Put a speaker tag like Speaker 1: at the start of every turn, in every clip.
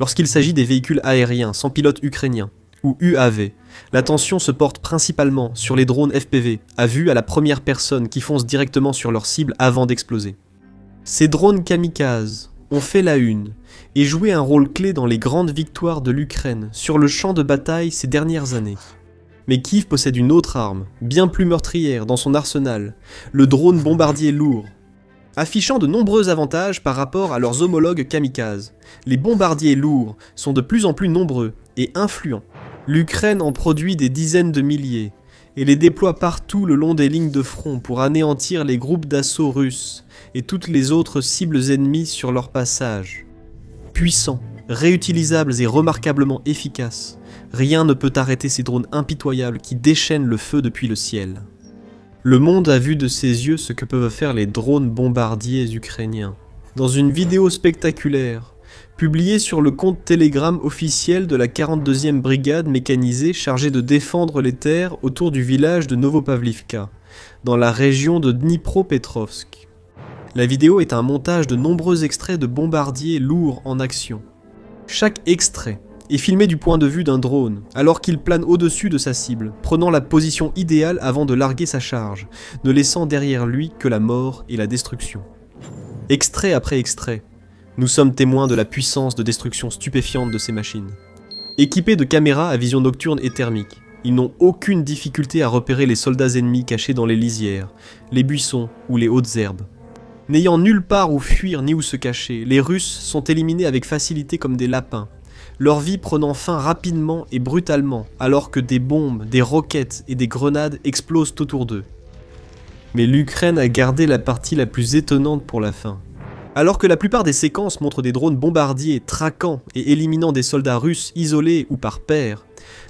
Speaker 1: Lorsqu'il s'agit des véhicules aériens sans pilote ukrainiens, ou UAV, l'attention se porte principalement sur les drones FPV, à vue à la première personne qui foncent directement sur leur cible avant d'exploser. Ces drones kamikazes ont fait la une et joué un rôle clé dans les grandes victoires de l'Ukraine sur le champ de bataille ces dernières années. Mais Kiev possède une autre arme, bien plus meurtrière dans son arsenal, le drone bombardier lourd. Affichant de nombreux avantages par rapport à leurs homologues kamikazes, les bombardiers lourds sont de plus en plus nombreux et influents. L'Ukraine en produit des dizaines de milliers et les déploie partout le long des lignes de front pour anéantir les groupes d'assaut russes et toutes les autres cibles ennemies sur leur passage. Puissants, réutilisables et remarquablement efficaces, rien ne peut arrêter ces drones impitoyables qui déchaînent le feu depuis le ciel. Le monde a vu de ses yeux ce que peuvent faire les drones bombardiers ukrainiens. Dans une vidéo spectaculaire, publiée sur le compte Telegram officiel de la 42e brigade mécanisée chargée de défendre les terres autour du village de Novopavlivka, dans la région de Dnipropetrovsk. La vidéo est un montage de nombreux extraits de bombardiers lourds en action. Chaque extrait est filmé du point de vue d'un drone, alors qu'il plane au-dessus de sa cible, prenant la position idéale avant de larguer sa charge, ne laissant derrière lui que la mort et la destruction. Extrait après extrait, nous sommes témoins de la puissance de destruction stupéfiante de ces machines. Équipés de caméras à vision nocturne et thermique, ils n'ont aucune difficulté à repérer les soldats ennemis cachés dans les lisières, les buissons ou les hautes herbes. N'ayant nulle part où fuir ni où se cacher, les Russes sont éliminés avec facilité comme des lapins, leur vie prenant fin rapidement et brutalement, alors que des bombes, des roquettes et des grenades explosent autour d'eux. Mais l'Ukraine a gardé la partie la plus étonnante pour la fin. Alors que la plupart des séquences montrent des drones bombardiers, traquant et éliminant des soldats russes isolés ou par paires,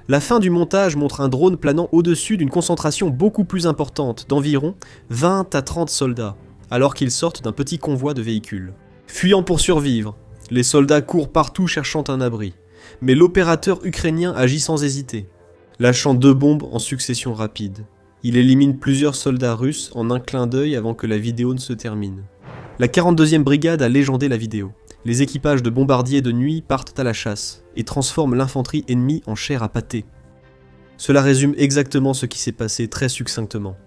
Speaker 1: la fin du montage montre un drone planant au-dessus d'une concentration beaucoup plus importante, d'environ 20 à 30 soldats, alors qu'ils sortent d'un petit convoi de véhicules. Fuyant pour survivre, les soldats courent partout cherchant un abri, mais l'opérateur ukrainien agit sans hésiter, lâchant 2 bombes en succession rapide. Il élimine plusieurs soldats russes en un clin d'œil avant que la vidéo ne se termine. La 42e brigade a légendé la vidéo. Les équipages de bombardiers de nuit partent à la chasse et transforment l'infanterie ennemie en chair à pâté. Cela résume exactement ce qui s'est passé très succinctement.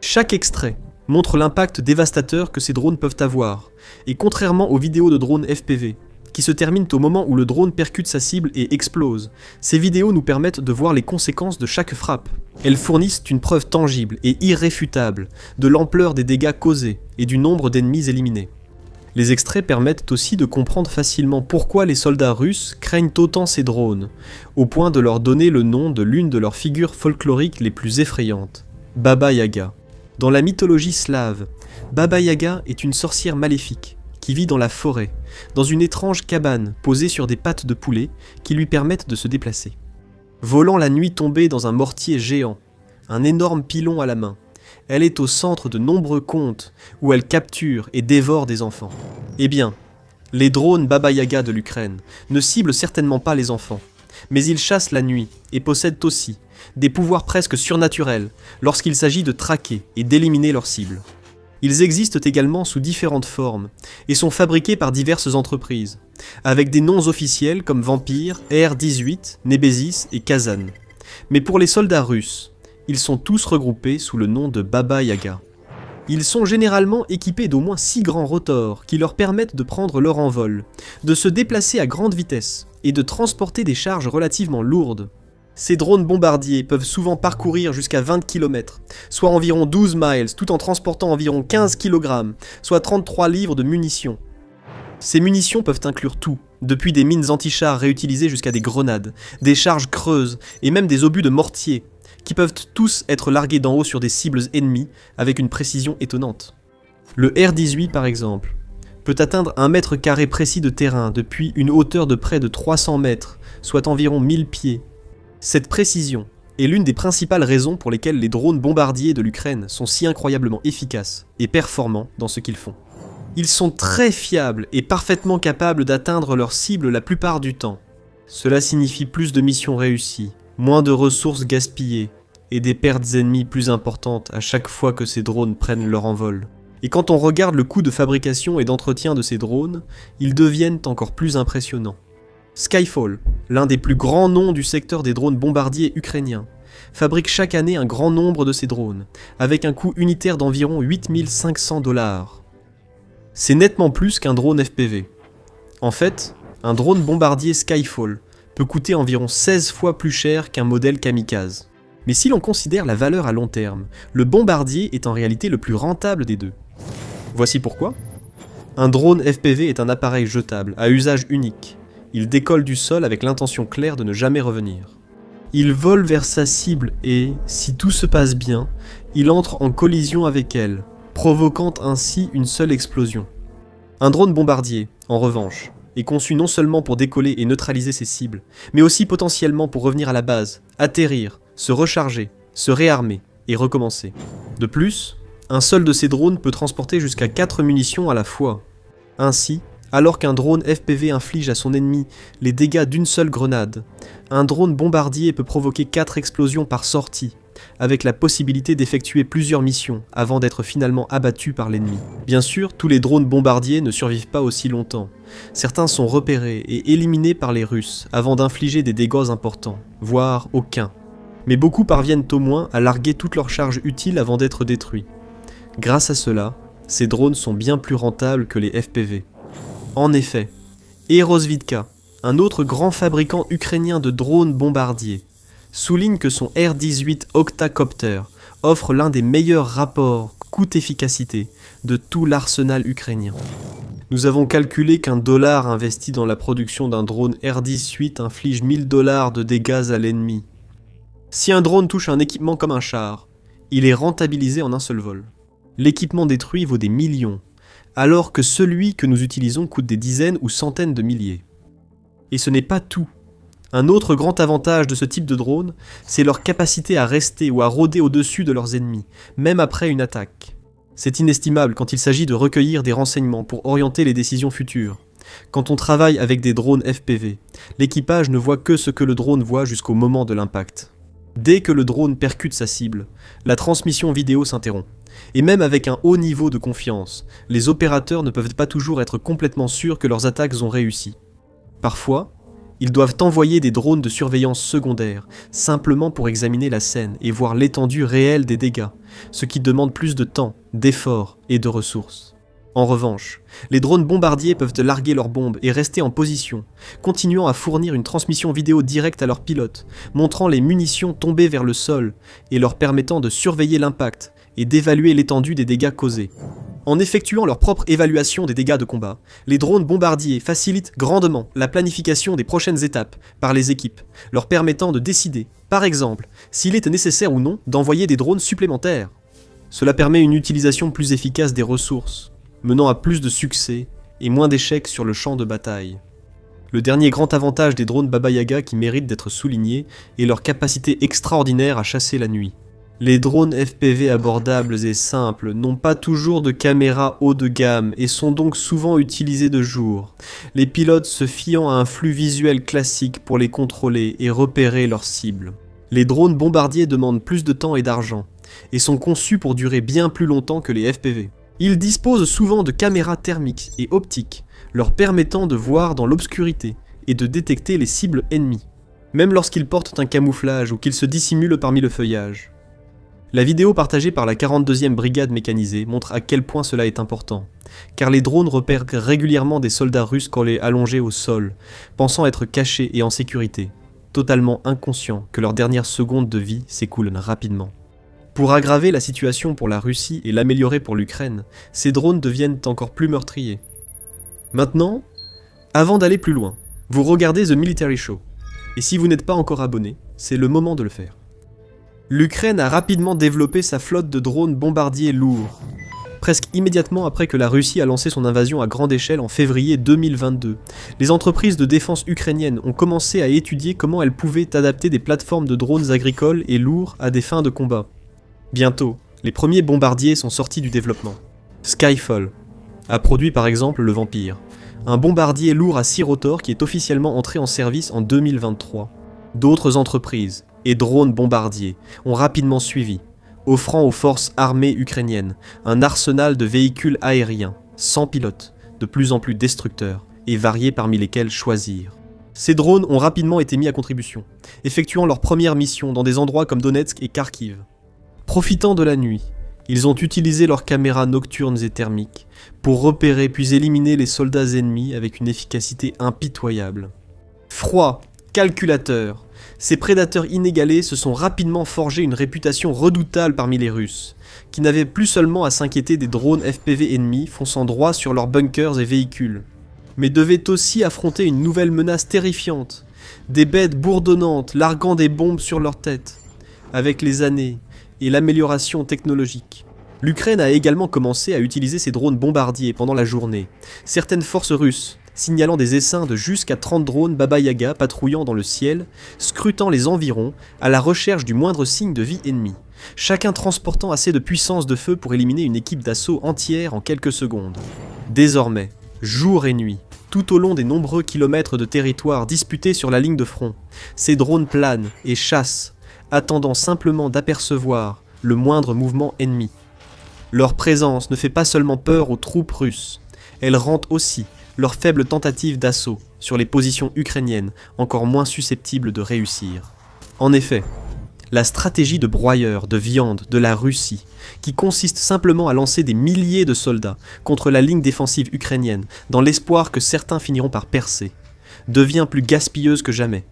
Speaker 1: Chaque extrait montre l'impact dévastateur que ces drones peuvent avoir, et contrairement aux vidéos de drones FPV, qui se terminent au moment où le drone percute sa cible et explose, ces vidéos nous permettent de voir les conséquences de chaque frappe. Elles fournissent une preuve tangible et irréfutable de l'ampleur des dégâts causés et du nombre d'ennemis éliminés. Les extraits permettent aussi de comprendre facilement pourquoi les soldats russes craignent autant ces drones, au point de leur donner le nom de l'une de leurs figures folkloriques les plus effrayantes, Baba Yaga. Dans la mythologie slave, Baba Yaga est une sorcière maléfique qui vit dans la forêt, dans une étrange cabane posée sur des pattes de poulet qui lui permettent de se déplacer. Volant la nuit tombée dans un mortier géant, un énorme pilon à la main, elle est au centre de nombreux contes où elle capture et dévore des enfants. Eh bien, les drones Baba Yaga de l'Ukraine ne ciblent certainement pas les enfants, mais ils chassent la nuit et possèdent aussi des pouvoirs presque surnaturels lorsqu'il s'agit de traquer et d'éliminer leurs cibles. Ils existent également sous différentes formes et sont fabriqués par diverses entreprises, avec des noms officiels comme Vampire, R-18, Nemesis et Kazan. Mais pour les soldats russes, ils sont tous regroupés sous le nom de Baba Yaga. Ils sont généralement équipés d'au moins 6 grands rotors qui leur permettent de prendre leur envol, de se déplacer à grande vitesse et de transporter des charges relativement lourdes. Ces drones bombardiers peuvent souvent parcourir jusqu'à 20 km, soit environ 12 miles, tout en transportant environ 15 kg, soit 33 livres de munitions. Ces munitions peuvent inclure tout, depuis des mines anti-chars réutilisées jusqu'à des grenades, des charges creuses et même des obus de mortier, qui peuvent tous être largués d'en haut sur des cibles ennemies avec une précision étonnante. Le R-18 par exemple, peut atteindre 1 mètre carré précis de terrain depuis une hauteur de près de 300 mètres, soit environ 1000 pieds. Cette précision est l'une des principales raisons pour lesquelles les drones bombardiers de l'Ukraine sont si incroyablement efficaces et performants dans ce qu'ils font. Ils sont très fiables et parfaitement capables d'atteindre leur cible la plupart du temps. Cela signifie plus de missions réussies, moins de ressources gaspillées et des pertes ennemies plus importantes à chaque fois que ces drones prennent leur envol. Et quand on regarde le coût de fabrication et d'entretien de ces drones, ils deviennent encore plus impressionnants. Skyfall, l'un des plus grands noms du secteur des drones bombardiers ukrainiens, fabrique chaque année un grand nombre de ces drones, avec un coût unitaire d'environ 8500 $. C'est nettement plus qu'un drone FPV. En fait, un drone bombardier Skyfall peut coûter environ 16 fois plus cher qu'un modèle kamikaze. Mais si l'on considère la valeur à long terme, le bombardier est en réalité le plus rentable des deux. Voici pourquoi. Un drone FPV est un appareil jetable, à usage unique. Il décolle du sol avec l'intention claire de ne jamais revenir. Il vole vers sa cible et, si tout se passe bien, il entre en collision avec elle, provoquant ainsi une seule explosion. Un drone bombardier, en revanche, est conçu non seulement pour décoller et neutraliser ses cibles, mais aussi potentiellement pour revenir à la base, atterrir, se recharger, se réarmer et recommencer. De plus, un seul de ces drones peut transporter jusqu'à 4 munitions à la fois. Ainsi, alors qu'un drone FPV inflige à son ennemi les dégâts d'une seule grenade, un drone bombardier peut provoquer 4 explosions par sortie, avec la possibilité d'effectuer plusieurs missions avant d'être finalement abattu par l'ennemi. Bien sûr, tous les drones bombardiers ne survivent pas aussi longtemps. Certains sont repérés et éliminés par les Russes avant d'infliger des dégâts importants, voire aucun. Mais beaucoup parviennent au moins à larguer toutes leurs charges utiles avant d'être détruits. Grâce à cela, ces drones sont bien plus rentables que les FPV. En effet, Aerosvidka, un autre grand fabricant ukrainien de drones bombardiers, souligne que son R-18 Octacopter offre l'un des meilleurs rapports coût-efficacité de tout l'arsenal ukrainien. Nous avons calculé qu'un dollar investi dans la production d'un drone R-18 inflige 1000 $ de dégâts à l'ennemi. Si un drone touche un équipement comme un char, il est rentabilisé en un seul vol. L'équipement détruit vaut des millions, alors que celui que nous utilisons coûte des dizaines ou centaines de milliers. Et ce n'est pas tout. Un autre grand avantage de ce type de drone, c'est leur capacité à rester ou à rôder au-dessus de leurs ennemis, même après une attaque. C'est inestimable quand il s'agit de recueillir des renseignements pour orienter les décisions futures. Quand on travaille avec des drones FPV, l'équipage ne voit que ce que le drone voit jusqu'au moment de l'impact. Dès que le drone percute sa cible, la transmission vidéo s'interrompt. Et même avec un haut niveau de confiance, les opérateurs ne peuvent pas toujours être complètement sûrs que leurs attaques ont réussi. Parfois, ils doivent envoyer des drones de surveillance secondaire, simplement pour examiner la scène et voir l'étendue réelle des dégâts, ce qui demande plus de temps, d'efforts et de ressources. En revanche, les drones bombardiers peuvent larguer leurs bombes et rester en position, continuant à fournir une transmission vidéo directe à leurs pilotes, montrant les munitions tombées vers le sol et leur permettant de surveiller l'impact et d'évaluer l'étendue des dégâts causés. En effectuant leur propre évaluation des dégâts de combat, les drones bombardiers facilitent grandement la planification des prochaines étapes par les équipes, leur permettant de décider, par exemple, s'il était nécessaire ou non d'envoyer des drones supplémentaires. Cela permet une utilisation plus efficace des ressources, menant à plus de succès et moins d'échecs sur le champ de bataille. Le dernier grand avantage des drones Baba Yaga qui mérite d'être souligné est leur capacité extraordinaire à chasser la nuit. Les drones FPV abordables et simples n'ont pas toujours de caméra haut de gamme et sont donc souvent utilisés de jour, les pilotes se fiant à un flux visuel classique pour les contrôler et repérer leurs cibles. Les drones bombardiers demandent plus de temps et d'argent, et sont conçus pour durer bien plus longtemps que les FPV. Ils disposent souvent de caméras thermiques et optiques, leur permettant de voir dans l'obscurité et de détecter les cibles ennemies, même lorsqu'ils portent un camouflage ou qu'ils se dissimulent parmi le feuillage. La vidéo partagée par la 42e brigade mécanisée montre à quel point cela est important, car les drones repèrent régulièrement des soldats russes collés allongés au sol, pensant être cachés et en sécurité, totalement inconscients que leurs dernières secondes de vie s'écoulent rapidement. Pour aggraver la situation pour la Russie et l'améliorer pour l'Ukraine, ces drones deviennent encore plus meurtriers. Maintenant, avant d'aller plus loin, vous regardez The Military Show, et si vous n'êtes pas encore abonné, c'est le moment de le faire. L'Ukraine a rapidement développé sa flotte de drones bombardiers lourds, presque immédiatement après que la Russie a lancé son invasion à grande échelle en février 2022. Les entreprises de défense ukrainiennes ont commencé à étudier comment elles pouvaient adapter des plateformes de drones agricoles et lourds à des fins de combat. Bientôt, les premiers bombardiers sont sortis du développement. Skyfall a produit par exemple le Vampire, un bombardier lourd à 6 rotors qui est officiellement entré en service en 2023. D'autres entreprises et drones bombardiers ont rapidement suivi, offrant aux forces armées ukrainiennes un arsenal de véhicules aériens, sans pilote, de plus en plus destructeurs et variés parmi lesquels choisir. Ces drones ont rapidement été mis à contribution, effectuant leurs premières missions dans des endroits comme Donetsk et Kharkiv. Profitant de la nuit, ils ont utilisé leurs caméras nocturnes et thermiques pour repérer puis éliminer les soldats ennemis avec une efficacité impitoyable. Froids, calculateurs, ces prédateurs inégalés se sont rapidement forgé une réputation redoutable parmi les Russes, qui n'avaient plus seulement à s'inquiéter des drones FPV ennemis fonçant droit sur leurs bunkers et véhicules, mais devaient aussi affronter une nouvelle menace terrifiante, des bêtes bourdonnantes larguant des bombes sur leur tête. Avec les années et l'amélioration technologique, l'Ukraine a également commencé à utiliser ces drones bombardiers pendant la journée. Certaines forces russes signalant des essaims de jusqu'à 30 drones Baba Yaga patrouillant dans le ciel, scrutant les environs à la recherche du moindre signe de vie ennemi, chacun transportant assez de puissance de feu pour éliminer une équipe d'assaut entière en quelques secondes. Désormais, jour et nuit, tout au long des nombreux kilomètres de territoire disputés sur la ligne de front, ces drones planent et chassent, attendant simplement d'apercevoir le moindre mouvement ennemi. Leur présence ne fait pas seulement peur aux troupes russes, elle rend aussi leur faible tentative d'assaut sur les positions ukrainiennes encore moins susceptibles de réussir. En effet, la stratégie de broyeur de viande de la Russie, qui consiste simplement à lancer des milliers de soldats contre la ligne défensive ukrainienne dans l'espoir que certains finiront par percer, devient plus gaspilleuse que jamais,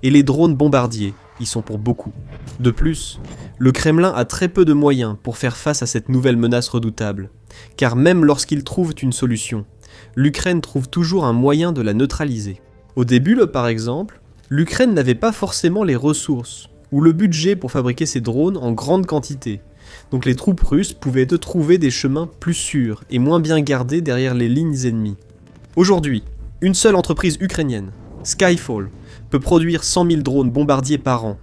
Speaker 1: et les drones bombardiers y sont pour beaucoup. De plus, le Kremlin a très peu de moyens pour faire face à cette nouvelle menace redoutable, car même lorsqu'ils trouvent une solution, l'Ukraine trouve toujours un moyen de la neutraliser. Au début, par exemple, l'Ukraine n'avait pas forcément les ressources ou le budget pour fabriquer ces drones en grande quantité, donc les troupes russes pouvaient trouver des chemins plus sûrs et moins bien gardés derrière les lignes ennemies. Aujourd'hui, une seule entreprise ukrainienne, Skyfall, peut produire 100 000 drones bombardiers par an.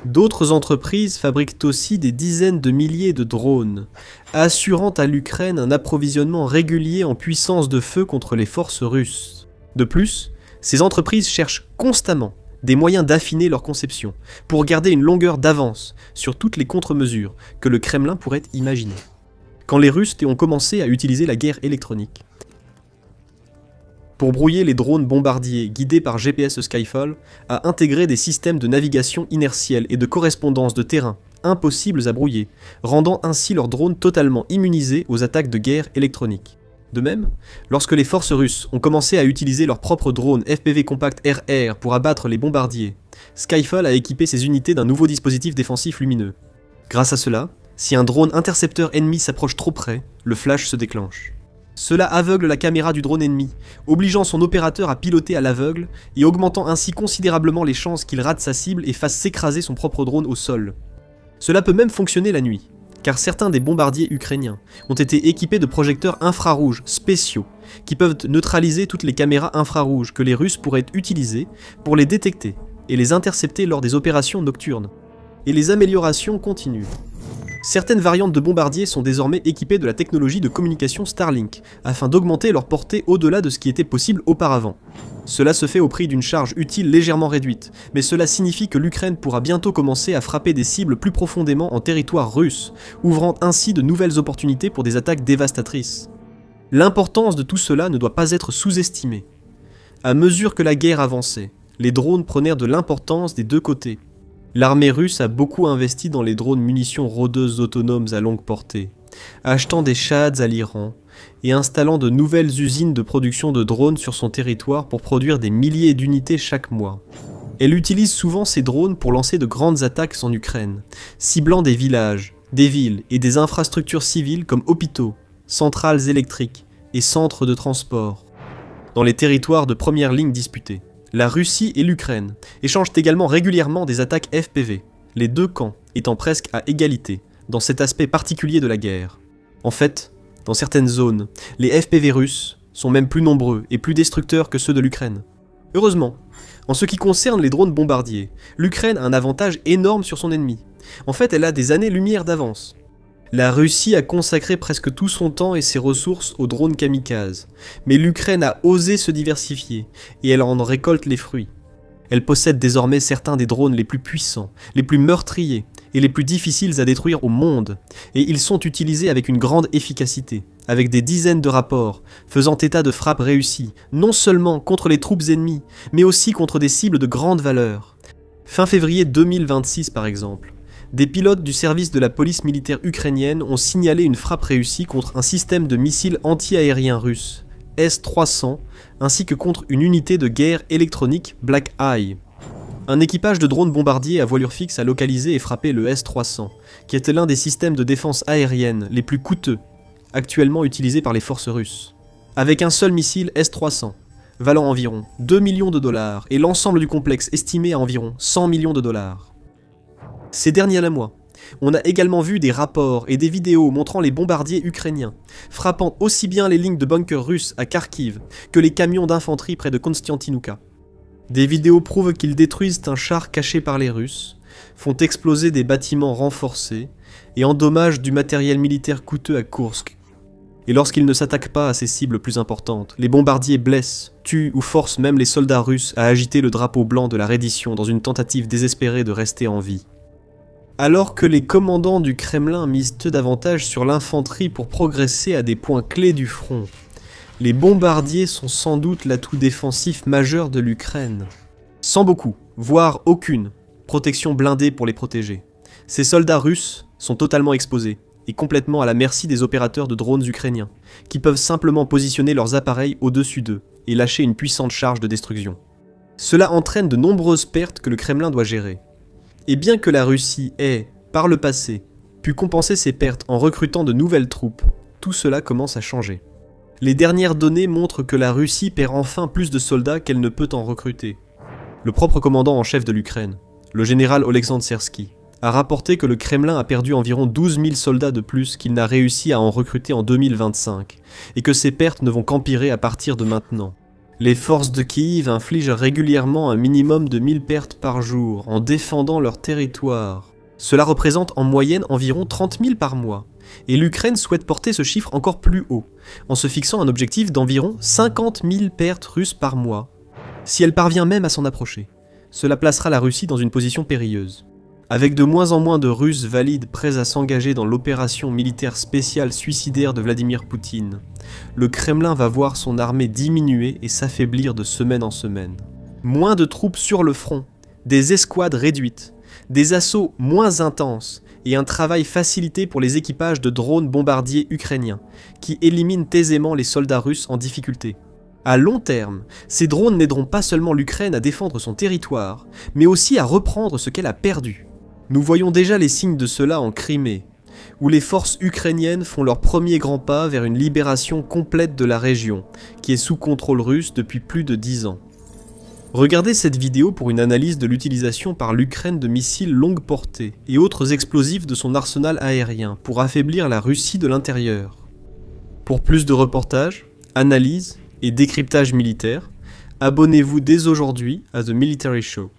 Speaker 1: D'autres entreprises fabriquent aussi des dizaines de milliers de drones, assurant à l'Ukraine un approvisionnement régulier en puissance de feu contre les forces russes. De plus, ces entreprises cherchent constamment des moyens d'affiner leur conception, pour garder une longueur d'avance sur toutes les contre-mesures que le Kremlin pourrait imaginer. Quand les Russes ont commencé à utiliser la guerre électronique pour brouiller les drones bombardiers guidés par GPS, Skyfall a intégré des systèmes de navigation inertielle et de correspondance de terrain impossibles à brouiller, rendant ainsi leurs drones totalement immunisés aux attaques de guerre électronique. De même, lorsque les forces russes ont commencé à utiliser leurs propres drones FPV Compact RR pour abattre les bombardiers, Skyfall a équipé ses unités d'un nouveau dispositif défensif lumineux. Grâce à cela, si un drone intercepteur ennemi s'approche trop près, le flash se déclenche. Cela aveugle la caméra du drone ennemi, obligeant son opérateur à piloter à l'aveugle et augmentant ainsi considérablement les chances qu'il rate sa cible et fasse s'écraser son propre drone au sol. Cela peut même fonctionner la nuit, car certains des bombardiers ukrainiens ont été équipés de projecteurs infrarouges spéciaux qui peuvent neutraliser toutes les caméras infrarouges que les Russes pourraient utiliser pour les détecter et les intercepter lors des opérations nocturnes. Et les améliorations continuent. Certaines variantes de bombardiers sont désormais équipées de la technologie de communication Starlink, afin d'augmenter leur portée au-delà de ce qui était possible auparavant. Cela se fait au prix d'une charge utile légèrement réduite, mais cela signifie que l'Ukraine pourra bientôt commencer à frapper des cibles plus profondément en territoire russe, ouvrant ainsi de nouvelles opportunités pour des attaques dévastatrices. L'importance de tout cela ne doit pas être sous-estimée. À mesure que la guerre avançait, les drones prenèrent de l'importance des deux côtés. L'armée russe a beaucoup investi dans les drones munitions rôdeuses autonomes à longue portée, achetant des Shahed à l'Iran et installant de nouvelles usines de production de drones sur son territoire pour produire des milliers d'unités chaque mois. Elle utilise souvent ces drones pour lancer de grandes attaques en Ukraine, ciblant des villages, des villes et des infrastructures civiles comme hôpitaux, centrales électriques et centres de transport. Dans les territoires de première ligne disputée, la Russie et l'Ukraine échangent également régulièrement des attaques FPV, les deux camps étant presque à égalité dans cet aspect particulier de la guerre. En fait, dans certaines zones, les FPV russes sont même plus nombreux et plus destructeurs que ceux de l'Ukraine. Heureusement, en ce qui concerne les drones bombardiers, l'Ukraine a un avantage énorme sur son ennemi. En fait, elle a des années-lumière d'avance. La Russie a consacré presque tout son temps et ses ressources aux drones kamikazes, mais l'Ukraine a osé se diversifier, et elle en récolte les fruits. Elle possède désormais certains des drones les plus puissants, les plus meurtriers, et les plus difficiles à détruire au monde, et ils sont utilisés avec une grande efficacité, avec des dizaines de rapports faisant état de frappes réussies, non seulement contre les troupes ennemies, mais aussi contre des cibles de grande valeur. Fin février 2026 par exemple, des pilotes du service de la police militaire ukrainienne ont signalé une frappe réussie contre un système de missiles anti-aériens russes, S-300, ainsi que contre une unité de guerre électronique Black Eye. Un équipage de drones bombardiers à voilure fixe a localisé et frappé le S-300, qui était l'un des systèmes de défense aérienne les plus coûteux actuellement utilisés par les forces russes. Avec un seul missile S-300, valant environ 2 millions de dollars et l'ensemble du complexe estimé à environ 100 millions de dollars. Ces derniers mois, on a également vu des rapports et des vidéos montrant les bombardiers ukrainiens, frappant aussi bien les lignes de bunkers russes à Kharkiv que les camions d'infanterie près de Konstantinovka. Des vidéos prouvent qu'ils détruisent un char caché par les Russes, font exploser des bâtiments renforcés et endommagent du matériel militaire coûteux à Koursk. Et lorsqu'ils ne s'attaquent pas à ces cibles plus importantes, les bombardiers blessent, tuent ou forcent même les soldats russes à agiter le drapeau blanc de la reddition dans une tentative désespérée de rester en vie. Alors que les commandants du Kremlin misent davantage sur l'infanterie pour progresser à des points clés du front, les bombardiers sont sans doute l'atout défensif majeur de l'Ukraine. Sans beaucoup, voire aucune, protection blindée pour les protéger. Ces soldats russes sont totalement exposés et complètement à la merci des opérateurs de drones ukrainiens, qui peuvent simplement positionner leurs appareils au-dessus d'eux et lâcher une puissante charge de destruction. Cela entraîne de nombreuses pertes que le Kremlin doit gérer. Et bien que la Russie ait, par le passé, pu compenser ces pertes en recrutant de nouvelles troupes, tout cela commence à changer. Les dernières données montrent que la Russie perd enfin plus de soldats qu'elle ne peut en recruter. Le propre commandant en chef de l'Ukraine, le général Oleksandr Syrsky, a rapporté que le Kremlin a perdu environ 12 000 soldats de plus qu'il n'a réussi à en recruter en 2025, et que ces pertes ne vont qu'empirer à partir de maintenant. Les forces de Kiev infligent régulièrement un minimum de 1000 pertes par jour en défendant leur territoire. Cela représente en moyenne environ 30 000 par mois, et l'Ukraine souhaite porter ce chiffre encore plus haut, en se fixant un objectif d'environ 50 000 pertes russes par mois. Si elle parvient même à s'en approcher, cela placera la Russie dans une position périlleuse. Avec de moins en moins de Russes valides prêts à s'engager dans l'opération militaire spéciale suicidaire de Vladimir Poutine, le Kremlin va voir son armée diminuer et s'affaiblir de semaine en semaine. Moins de troupes sur le front, des escouades réduites, des assauts moins intenses et un travail facilité pour les équipages de drones bombardiers ukrainiens, qui éliminent aisément les soldats russes en difficulté. À long terme, ces drones n'aideront pas seulement l'Ukraine à défendre son territoire, mais aussi à reprendre ce qu'elle a perdu. Nous voyons déjà les signes de cela en Crimée, où les forces ukrainiennes font leur premier grand pas vers une libération complète de la région, qui est sous contrôle russe depuis plus de 10 ans. Regardez cette vidéo pour une analyse de l'utilisation par l'Ukraine de missiles longue portée et autres explosifs de son arsenal aérien pour affaiblir la Russie de l'intérieur. Pour plus de reportages, analyses et décryptages militaires, abonnez-vous dès aujourd'hui à The Military Show.